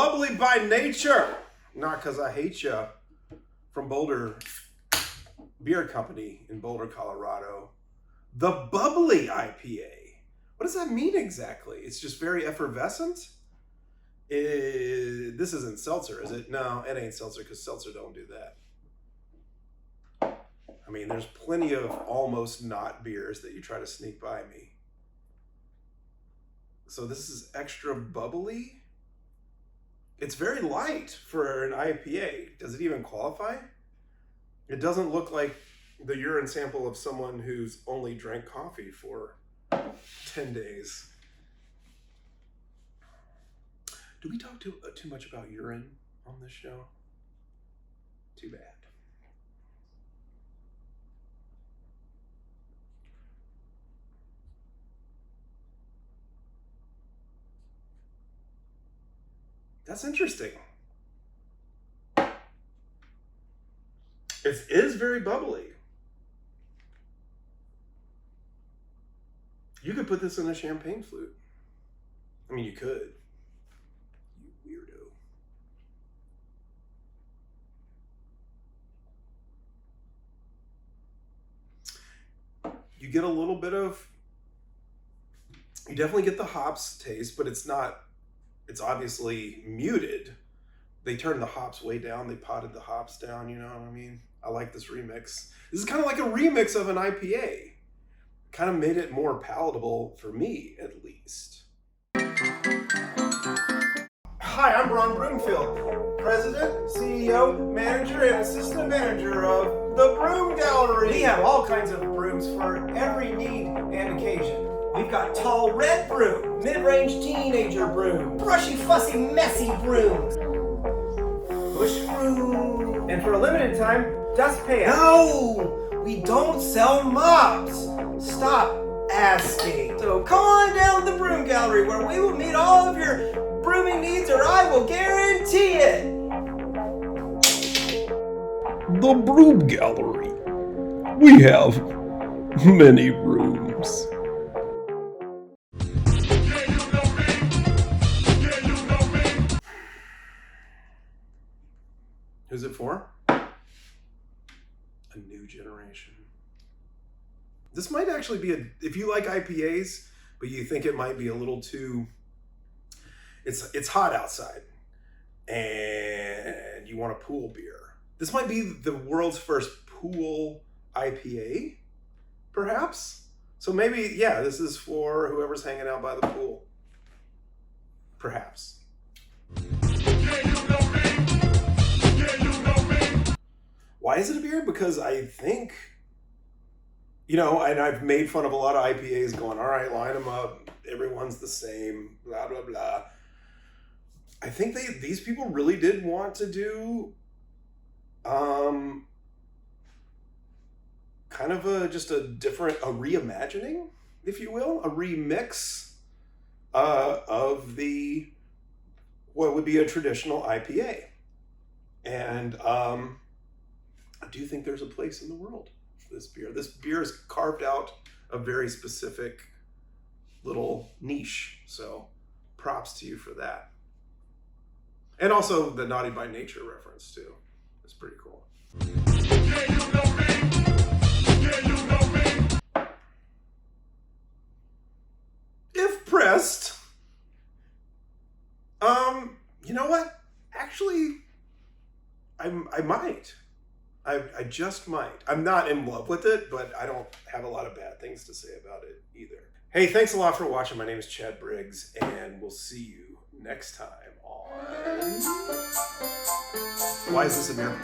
Bubbly by nature, not because I hate ya, from Boulder Beer Company in Boulder, Colorado. The Bubbly IPA. What does that mean exactly? It's just very effervescent? This isn't seltzer, is it? No, it ain't seltzer because seltzer don't do that. I mean, there's plenty of almost not beers that you try to sneak by me. So this is extra bubbly. It's very light for an IPA. Does it even qualify? It doesn't look like the urine sample of someone who's only drank coffee for 10 days. Do we talk too much about urine on this show? Too bad. That's interesting. It is very bubbly. You could put this in a champagne flute. I mean, you could. You weirdo. You get a little bit of, you definitely get the hops taste, but it's obviously muted. They turned the hops way down. They potted the hops down, you know what I mean? I like this remix. This is kind of like a remix of an IPA. Kind of made it more palatable for me, at least. Hi, I'm Ron Broomfield, President, CEO, Manager, and Assistant Manager of the Broom Gallery. We have all kinds of brooms for every need and occasion. We've got tall red broom, mid-range teenager broom, brushy, fussy, messy brooms, bush broom, and for a limited time, dust pan. No! We don't sell mops! Stop asking. So come on down to the Broom Gallery where we will meet all of your brooming needs, or I will guarantee it! The Broom Gallery. We have many rooms. Who's it for? A new generation. This might actually be if you like IPAs, but you think it might be a little too, it's hot outside and you want a pool beer. This might be the world's first pool IPA, perhaps. So maybe, yeah, this is for whoever's hanging out by the pool. Perhaps. Why is it a beer? Because I think, and I've made fun of a lot of IPAs going, all right, line them up. Everyone's the same, blah, blah, blah. I think these people really did want to do kind of just a reimagining, if you will, a remix of what would be a traditional IPA. And I do think there's a place in the world for this beer. This beer has carved out a very specific little niche. So props to you for that. And also the Naughty by Nature reference too. It's pretty cool. If pressed, you know what? Actually, I might. I just might. I'm not in love with it, but I don't have a lot of bad things to say about it either. Hey, thanks a lot for watching. My name is Chad Briggs, and we'll see you next time on... Why is this a beer?